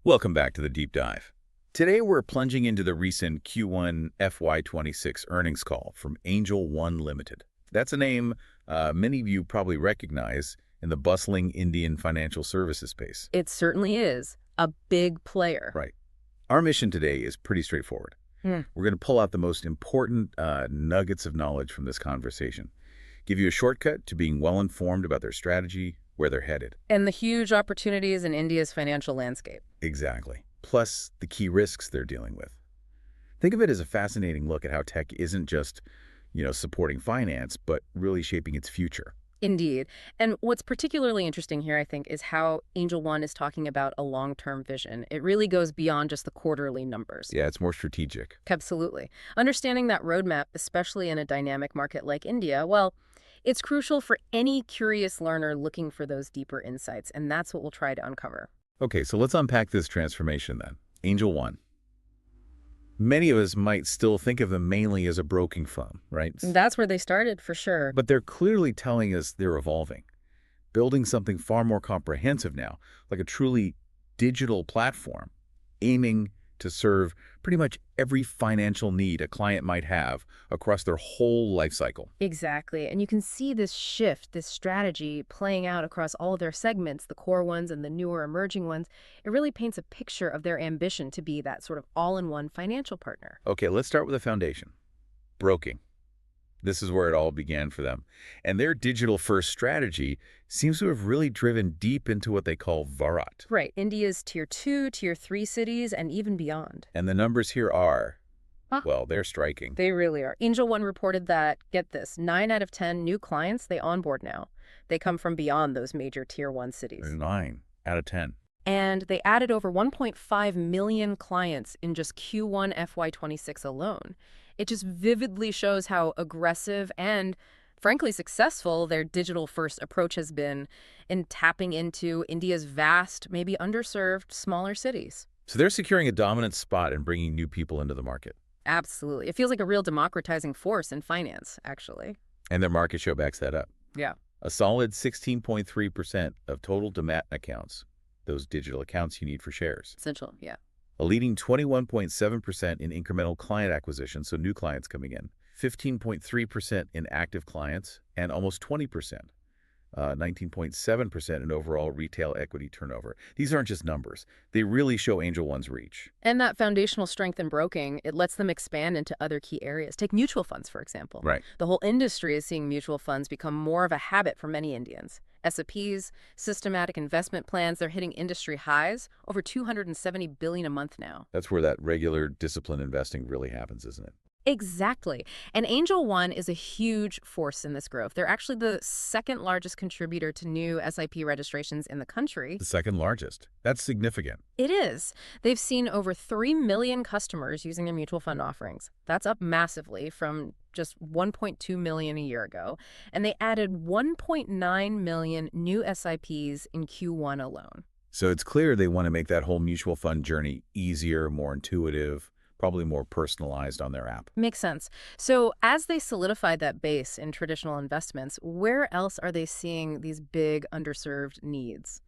Welcome back to the Deep Dive. Today we're plunging into the recent Q1 FY26 earnings call from Angel One Limited. That's a name many of you probably recognize in the bustling Indian financial services space. It certainly is. A big player. Right. Our mission today is pretty straightforward. We're going to pull out the most important nuggets of knowledge from this conversation, give you a shortcut to being well-informed about their strategy, where they're headed. And the huge opportunities in India's financial landscape. Exactly. Plus the key risks they're dealing with. Think of it as a fascinating look at how tech isn't just, supporting finance, but really shaping its future. Indeed. And what's particularly interesting here, I think, is how Angel One is talking about a long-term vision. It really goes beyond just the quarterly numbers. Yeah, it's more strategic. Absolutely. Understanding that roadmap, especially in a dynamic market like India, well, it's crucial for any curious learner looking for those deeper insights, and that's what we'll try to uncover. Okay, so let's unpack this transformation then. Angel One. Many of us might still think of them mainly as a broking firm, right? That's where they started, for sure. But they're clearly telling us they're evolving, building something far more comprehensive now, like a truly digital platform, aiming to serve pretty much every financial need a client might have across their whole life cycle. Exactly. And you can see this shift, this strategy playing out across all of their segments, the core ones and the newer emerging ones. It really paints a picture of their ambition to be that sort of all-in-one financial partner. Okay, let's start with the foundation. Broking. This is where it all began for them. And their digital-first strategy seems to have really driven deep into what they call Bharat. Right. India's Tier 2, Tier 3 cities, and even beyond. And the numbers here are, well, they're striking. They really are. Angel One reported that, get this, 9 out of 10 new clients they onboard now. They come from beyond those major Tier 1 cities. 9 out of 10. And they added over 1.5 million clients in just Q1 FY26 alone. It just vividly shows how aggressive and, frankly, successful their digital-first approach has been in tapping into India's vast, maybe underserved, smaller cities. So they're securing a dominant spot and bringing new people into the market. Absolutely. It feels like a real democratizing force in finance, actually. And their market share backs that up. Yeah. A solid 16.3% of total demat accounts, those digital accounts you need for shares. Essential, yeah. A leading 21.7% in incremental client acquisition, so new clients coming in, 15.3% in active clients, and almost 20%, 19.7% in overall retail equity turnover. These aren't just numbers. They really show Angel One's reach. And that foundational strength in broking, it lets them expand into other key areas. Take mutual funds, for example. Right. The whole industry is seeing mutual funds become more of a habit for many Indians. SIPs, systematic investment plans, they're hitting industry highs, over $270 billion a month now. That's where that regular disciplined investing really happens, isn't it? Exactly. And Angel One is a huge force in this growth. They're actually the second largest contributor to new SIP registrations in the country. The second largest. That's significant. It is. They've seen over 3 million customers using their mutual fund offerings. That's up massively from just 1.2 million a year ago. And they added 1.9 million new SIPs in Q1 alone. So it's clear they want to make that whole mutual fund journey easier, more intuitive, probably more personalized on their app. Makes sense. So as they solidify that base in traditional investments, where else are they seeing these big underserved needs?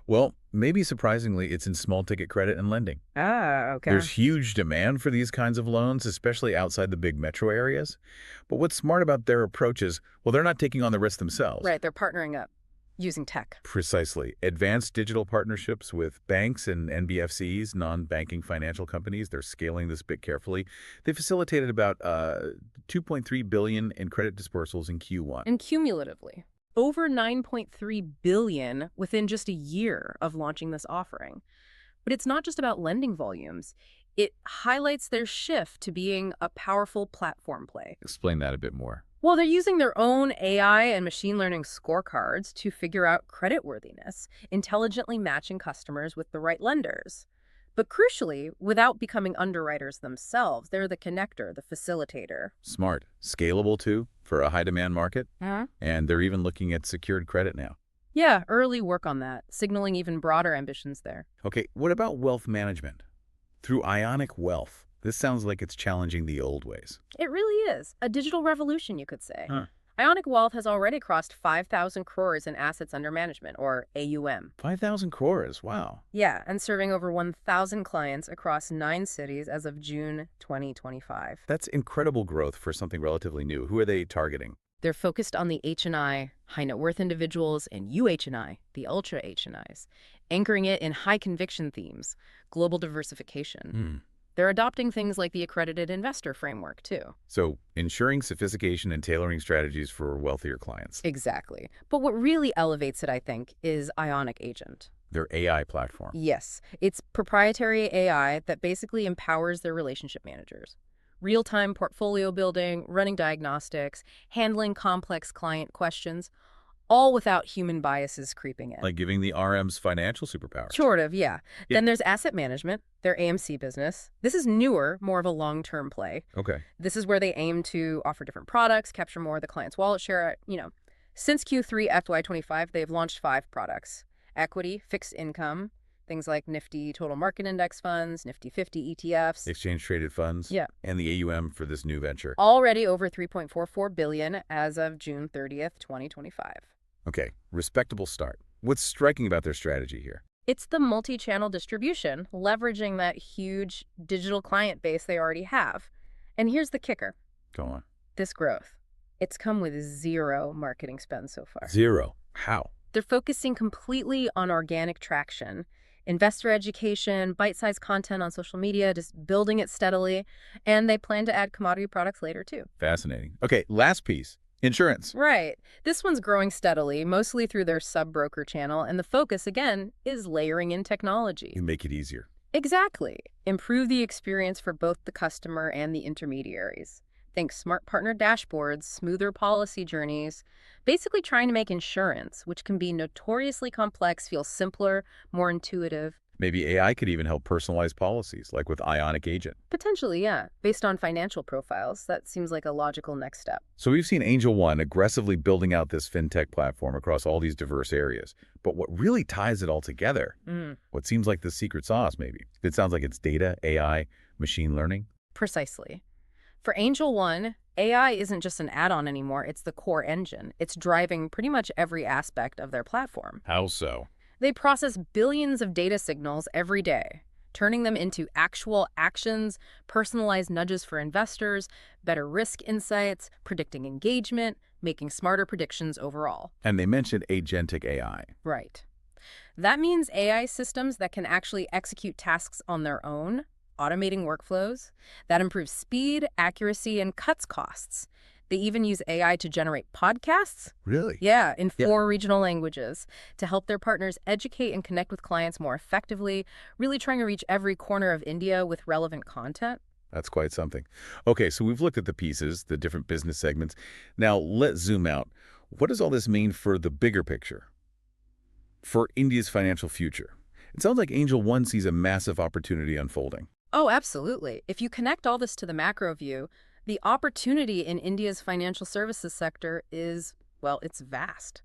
Well, maybe surprisingly, it's in small ticket credit and lending. Ah, okay. There's huge demand for these kinds of loans, especially outside the big metro areas. But what's smart about their approach is, well, they're not taking on the risk themselves. Right, they're partnering up using tech. Precisely. Advanced digital partnerships with banks and NBFCs, non-banking financial companies. They're scaling this bit carefully. They facilitated about $2.3 billion in credit dispersals in Q1. And cumulatively, over $9.3 billion within just a year of launching this offering. But it's not just about lending volumes. It highlights their shift to being a powerful platform play. Explain that a bit more. Well, they're using their own AI and machine learning scorecards to figure out creditworthiness, intelligently matching customers with the right lenders. But crucially, without becoming underwriters themselves, they're the connector, the facilitator. Smart. Scalable, too, for a high-demand market. And they're even looking at secured credit now. Yeah, early work on that, signaling even broader ambitions there. Okay, what about wealth management? Through Ionic Wealth, this sounds like it's challenging the old ways. It really is. A digital revolution, you could say. Ionic Wealth has already crossed 5,000 crores in assets under management, or AUM. 5,000 crores. Wow. Yeah, and serving over 1,000 clients across 9 cities as of June 2025. That's incredible growth for something relatively new. Who are they targeting? They're focused on the H&I, high net worth individuals, and UH&I, the ultra H&Is, anchoring it in high conviction themes, global diversification. Hmm. They're adopting things like the accredited investor framework, too. So ensuring sophistication and tailoring strategies for wealthier clients. Exactly. But what really elevates it, I think, is Ionic Agent. Their AI platform. Yes, it's proprietary AI that basically empowers their relationship managers. Real-time portfolio building, running diagnostics, handling complex client questions, all without human biases creeping in. Like giving the RMs financial superpowers. Sort of, yeah. Yeah. Then there's asset management, their AMC business. This is newer, more of a long-term play. Okay. This is where they aim to offer different products, capture more of the client's wallet share. Since Q3 FY25, they've launched 5 products. Equity, fixed income, things like Nifty Total Market Index funds, Nifty 50 ETFs. Exchange traded funds. Yeah. And the AUM for this new venture. Already over $3.44 billion as of June 30th, 2025. Okay, respectable start. What's striking about their strategy here? It's the multi-channel distribution, leveraging that huge digital client base they already have. And here's the kicker. Go on. This growth. It's come with zero marketing spend so far. Zero. How? They're focusing completely on organic traction, investor education, bite-sized content on social media, just building it steadily. And they plan to add commodity products later, too. Fascinating. Okay, last piece. Insurance. Right. This one's growing steadily, mostly through their sub-broker channel, and the focus, again, is layering in technology. You make it easier. Exactly. Improve the experience for both the customer and the intermediaries. Think smart partner dashboards, smoother policy journeys, basically trying to make insurance, which can be notoriously complex, feel simpler, more intuitive. Maybe AI could even help personalize policies, like with Ionic Agent. Potentially, yeah. Based on financial profiles, that seems like a logical next step. So we've seen Angel One aggressively building out this fintech platform across all these diverse areas. But what really ties it all together, what seems like the secret sauce maybe, it sounds like it's data, AI, machine learning. Precisely. For Angel One, AI isn't just an add-on anymore, it's the core engine. It's driving pretty much every aspect of their platform. How so? They process billions of data signals every day, turning them into actual actions, personalized nudges for investors, better risk insights, predicting engagement, making smarter predictions overall. And they mentioned agentic AI. Right. That means AI systems that can actually execute tasks on their own, automating workflows, that improves speed, accuracy, and cuts costs. They even use AI to generate podcasts. Really? Yeah, in 4 regional languages to help their partners educate and connect with clients more effectively, really trying to reach every corner of India with relevant content. That's quite something. Okay, so we've looked at the pieces, the different business segments. Now let's zoom out. What does all this mean for the bigger picture? For India's financial future? It sounds like Angel One sees a massive opportunity unfolding. Oh, absolutely. If you connect all this to the macro view, the opportunity in India's financial services sector is, well, it's vast.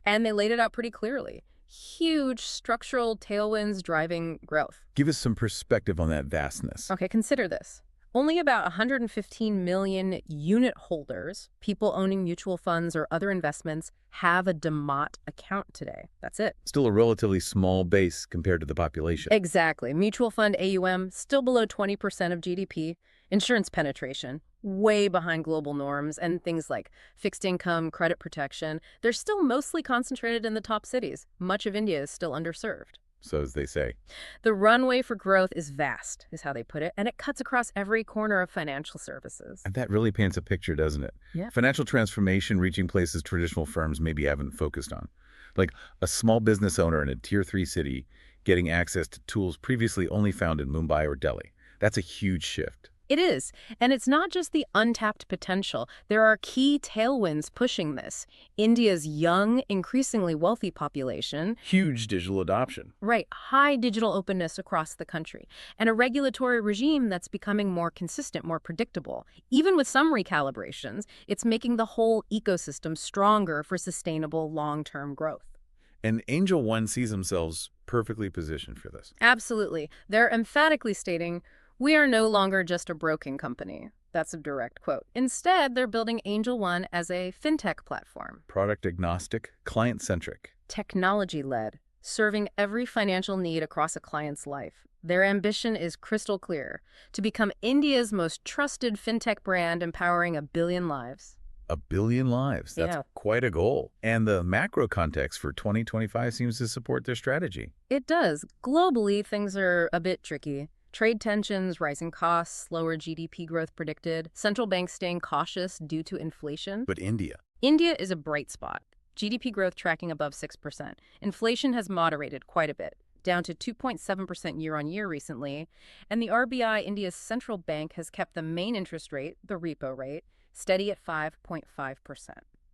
And they laid it out pretty clearly. Huge structural tailwinds driving growth. Give us some perspective on that vastness. Okay, consider this. Only about 115 million unit holders, people owning mutual funds or other investments, have a DMAT account today. That's it. Still a relatively small base compared to the population. Exactly. Mutual fund AUM, still below 20% of GDP. Insurance penetration, way behind global norms, and things like fixed income, credit protection, they're still mostly concentrated in the top cities. Much of India is still underserved. So as they say. The runway for growth is vast, is how they put it, and it cuts across every corner of financial services. And that really paints a picture, doesn't it? Yeah. Financial transformation reaching places traditional firms maybe haven't focused on. Like a small business owner in a Tier 3 city getting access to tools previously only found in Mumbai or Delhi. That's a huge shift. It is. And it's not just the untapped potential. There are key tailwinds pushing this. India's young, increasingly wealthy population. Huge digital adoption. Right. High digital openness across the country. And a regulatory regime that's becoming more consistent, more predictable. Even with some recalibrations, it's making the whole ecosystem stronger for sustainable long-term growth. And Angel One sees themselves perfectly positioned for this. Absolutely. They're emphatically stating, we are no longer just a broking company. That's a direct quote. Instead, they're building Angel One as a fintech platform. Product agnostic, client-centric. Technology-led, serving every financial need across a client's life. Their ambition is crystal clear: to become India's most trusted fintech brand, empowering 1 billion lives. 1 billion lives. That's Yeah. quite a goal. And the macro context for 2025 seems to support their strategy. It does. Globally, things are a bit tricky. Trade tensions, rising costs, slower GDP growth predicted, central banks staying cautious due to inflation. But India? India is a bright spot. GDP growth tracking above 6%. Inflation has moderated quite a bit, down to 2.7% year-on-year recently, and the RBI, India's central bank, has kept the main interest rate, the repo rate, steady at 5.5%.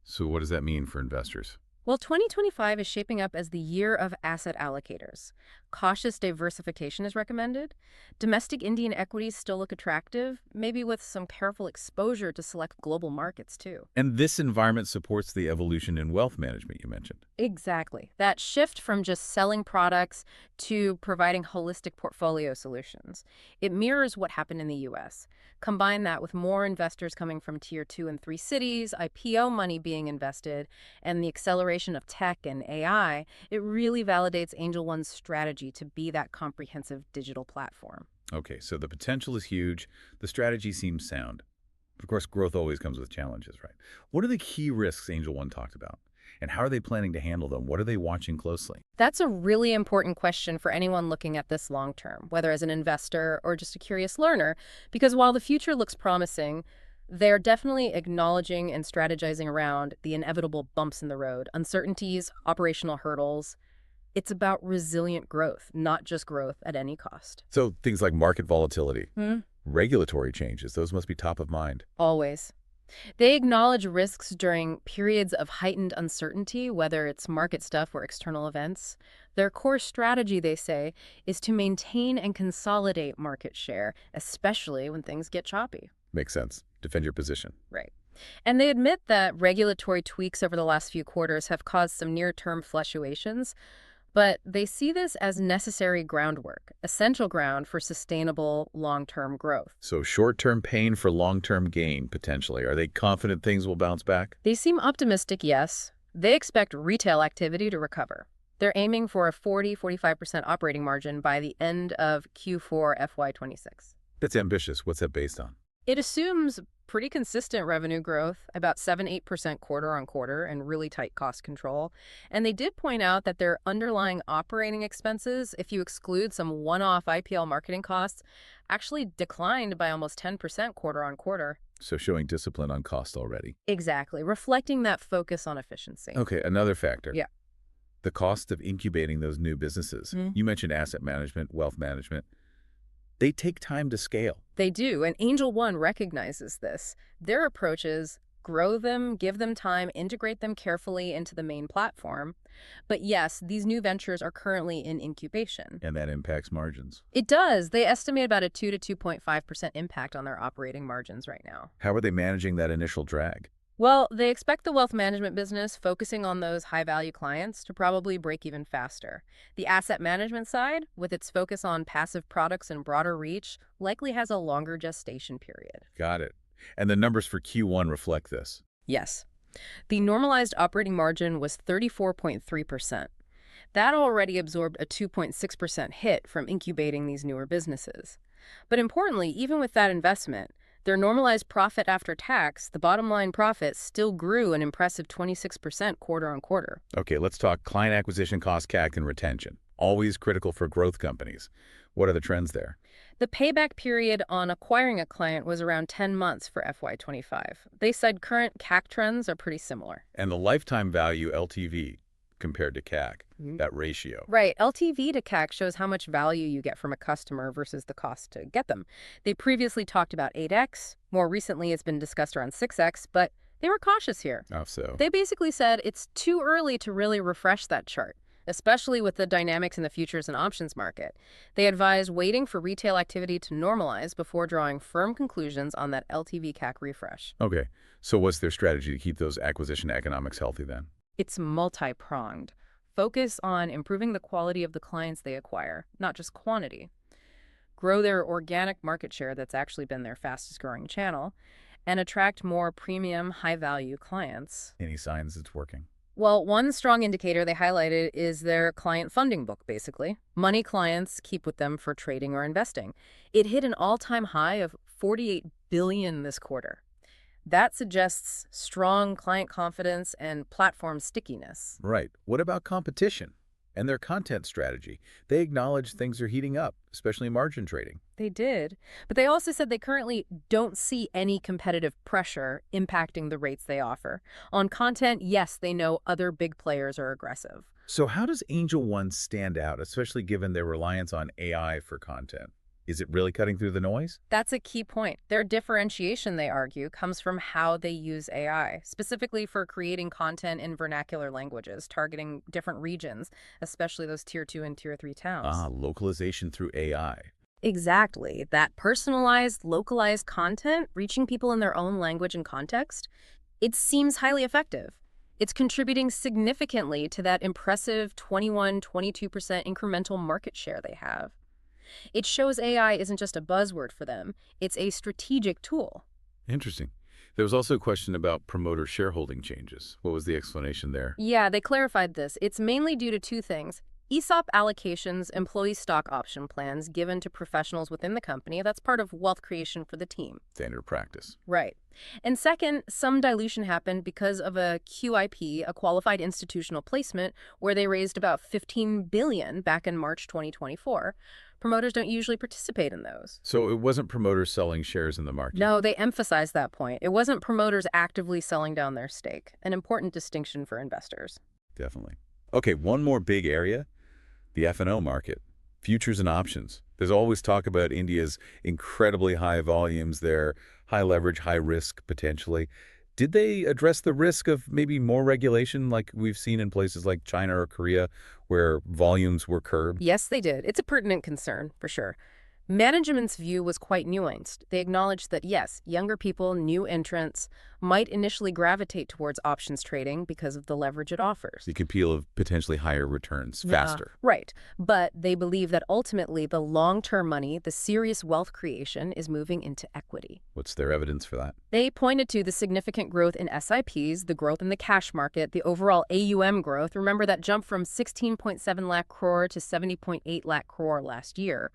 So what does that mean for investors? Well, 2025 is shaping up as the year of asset allocators. Cautious diversification is recommended. Domestic Indian equities still look attractive, maybe with some careful exposure to select global markets, too. And this environment supports the evolution in wealth management you mentioned. Exactly. That shift from just selling products to providing holistic portfolio solutions. It mirrors what happened in the U.S. Combine that with more investors coming from Tier 2 and 3 cities, IPO money being invested, and the acceleration of tech and AI, it really validates Angel One's strategy to be that comprehensive digital platform. Okay, so the potential is huge. The strategy seems sound. Of course, growth always comes with challenges, right? What are the key risks Angel One talked about? And how are they planning to handle them? What are they watching closely? That's a really important question for anyone looking at this long term, whether as an investor or just a curious learner, because while the future looks promising, they're definitely acknowledging and strategizing around the inevitable bumps in the road, uncertainties, operational hurdles. It's about resilient growth, not just growth at any cost. So things like market volatility, regulatory changes, those must be top of mind. Always. They acknowledge risks during periods of heightened uncertainty, whether it's market stuff or external events. Their core strategy, they say, is to maintain and consolidate market share, especially when things get choppy. Makes sense. Defend your position. Right. And they admit that regulatory tweaks over the last few quarters have caused some near-term fluctuations, but they see this as necessary groundwork, essential ground for sustainable long-term growth. So short-term pain for long-term gain, potentially. Are they confident things will bounce back? They seem optimistic, yes. They expect retail activity to recover. They're aiming for a 40–45% operating margin by the end of Q4 FY26. That's ambitious. What's that based on? It assumes pretty consistent revenue growth, about 7–8% quarter-on-quarter, and really tight cost control. And they did point out that their underlying operating expenses, if you exclude some one-off IPL marketing costs, actually declined by almost 10% quarter-on-quarter. So showing discipline on cost already. Exactly, reflecting that focus on efficiency. Okay, another factor. Yeah. The cost of incubating those new businesses. You mentioned asset management, wealth management. They take time to scale. They do, and Angel One recognizes this. Their approach is grow them, give them time, integrate them carefully into the main platform. But yes, these new ventures are currently in incubation. And that impacts margins. It does. They estimate about a 2–2.5% impact on their operating margins right now. How are they managing that initial drag? Well, they expect the wealth management business, focusing on those high-value clients, to probably break even faster. The asset management side, with its focus on passive products and broader reach, likely has a longer gestation period. Got it. And the numbers for Q1 reflect this. Yes. The normalized operating margin was 34.3%. That already absorbed a 2.6% hit from incubating these newer businesses. But importantly, even with that investment, their normalized profit after tax, the bottom line profit, still grew an impressive 26% quarter-on-quarter. Okay, let's talk client acquisition cost, CAC, and retention. Always critical for growth companies. What are the trends there? The payback period on acquiring a client was around 10 months for FY25. They said current CAC trends are pretty similar. And the lifetime value, LTV, compared to CAC, that ratio. Right. LTV to CAC shows how much value you get from a customer versus the cost to get them. They previously talked about 8x. More recently, it's been discussed around 6x, but they were cautious here. Oh, so? They basically said it's too early to really refresh that chart, especially with the dynamics in the futures and options market. They advised waiting for retail activity to normalize before drawing firm conclusions on that LTV CAC refresh. Okay. So what's their strategy to keep those acquisition economics healthy then? It's multi-pronged. Focus on improving the quality of the clients they acquire, not just quantity. grow their organic market share that's actually been their fastest growing channel, and attract more premium, high-value clients. Any signs it's working? Well, one strong indicator they highlighted is their client funding book, basically. Money clients keep with them for trading or investing. It hit an all-time high of $48 billion this quarter. That suggests strong client confidence and platform stickiness. Right. What about competition and their content strategy? They acknowledge things are heating up, especially margin trading. They did, but they also said they currently don't see any competitive pressure impacting the rates they offer. On content, yes, they know other big players are aggressive. So how does Angel One stand out, especially given their reliance on AI for content? Is it really cutting through the noise? That's a key point. Their differentiation, they argue, comes from how they use AI, specifically for creating content in vernacular languages, targeting different regions, especially those Tier 2 and Tier 3 towns. Localization through AI. Exactly. That personalized, localized content, reaching people in their own language and context, it seems highly effective. It's contributing significantly to that impressive 21–22% incremental market share they have. It shows AI isn't just a buzzword for them, it's a strategic tool. Interesting. There was also a question about promoter shareholding changes. What was the explanation there? Yeah, they clarified this. It's mainly due to two things. ESOP allocations, employee stock option plans given to professionals within the company. That's part of wealth creation for the team. Standard practice. Right. And second, some dilution happened because of a QIP, a qualified institutional placement, where they raised about $15 billion back in March 2024. Promoters don't usually participate in those. So it wasn't promoters selling shares in the market? No, they emphasized that point. It wasn't promoters actively selling down their stake, an important distinction for investors. Definitely. Okay, one more big area. The F&O market, futures and options. There's always talk about India's incredibly high volumes there, high leverage, high risk potentially. Did they address the risk of maybe more regulation like we've seen in places like China or Korea where volumes were curbed? Yes, they did. It's a pertinent concern, for sure. Management's view was quite nuanced. They acknowledged that, yes, younger people, new entrants, might initially gravitate towards options trading because of the leverage it offers. The appeal of potentially higher returns faster. Right. But they believe that ultimately the long-term money, the serious wealth creation, is moving into equity. What's their evidence for that? They pointed to the significant growth in SIPs, the growth in the cash market, the overall AUM growth. Remember that jump from 16.7 lakh crore to 70.8 lakh crore last year,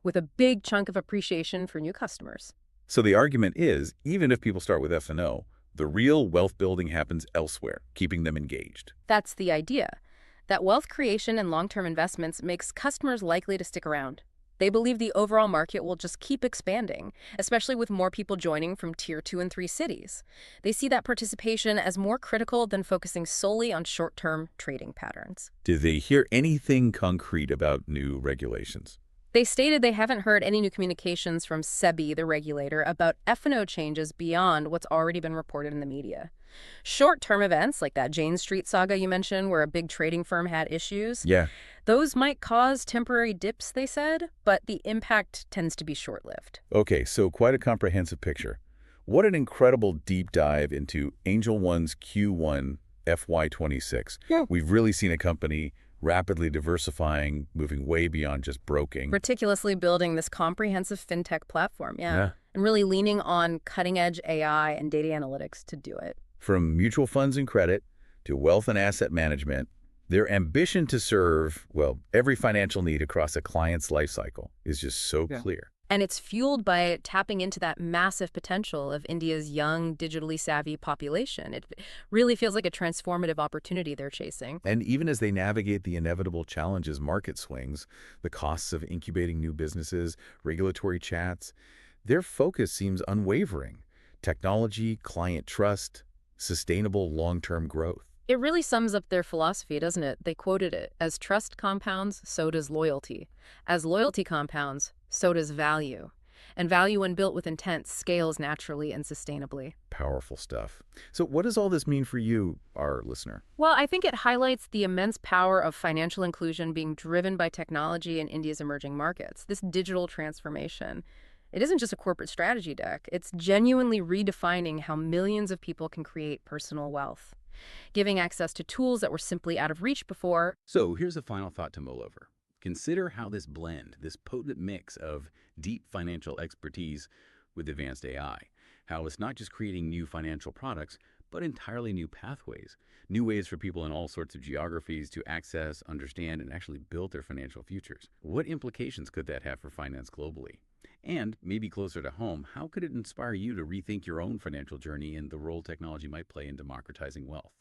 with a big chunk of appreciation for new customers. So the argument is, even if people start with F&O, the real wealth building happens elsewhere, keeping them engaged. That's the idea. That wealth creation and long-term investments makes customers likely to stick around. They believe the overall market will just keep expanding, especially with more people joining from Tier 2 and 3 cities. They see that participation as more critical than focusing solely on short-term trading patterns. Did they hear anything concrete about new regulations? They stated they haven't heard any new communications from SEBI, the regulator, about F&O changes beyond what's already been reported in the media. Short-term events, like that Jane Street saga you mentioned, where a big trading firm had issues, those might cause temporary dips, they said, but the impact tends to be short-lived. Okay, so quite a comprehensive picture. What an incredible deep dive into Angel One's Q1 FY26. We've really seen a company rapidly diversifying, moving way beyond just broking. Meticulously building this comprehensive fintech platform, and really leaning on cutting-edge AI and data analytics to do it. From mutual funds and credit to wealth and asset management, their ambition to serve, well, every financial need across a client's life cycle is just so clear. And it's fueled by tapping into that massive potential of India's young, digitally savvy population. It really feels like a transformative opportunity they're chasing. And even as they navigate the inevitable challenges, market swings, the costs of incubating new businesses, regulatory chats, their focus seems unwavering. Technology, client trust, sustainable long-term growth. It really sums up their philosophy, doesn't it? They quoted it, "As trust compounds, so does loyalty. As loyalty compounds, so does value. And value, when built with intent, scales naturally and sustainably." Powerful stuff. So what does all this mean for you, our listener? Well, I think it highlights the immense power of financial inclusion being driven by technology in India's emerging markets. This digital transformation, it isn't just a corporate strategy deck. It's genuinely redefining how millions of people can create personal wealth, giving access to tools that were simply out of reach before. So here's a final thought to mull over. Consider how this blend, this potent mix of deep financial expertise with advanced AI, how it's not just creating new financial products, but entirely new pathways, new ways for people in all sorts of geographies to access, understand, and actually build their financial futures. What implications could that have for finance globally? And maybe closer to home, how could it inspire you to rethink your own financial journey and the role technology might play in democratizing wealth?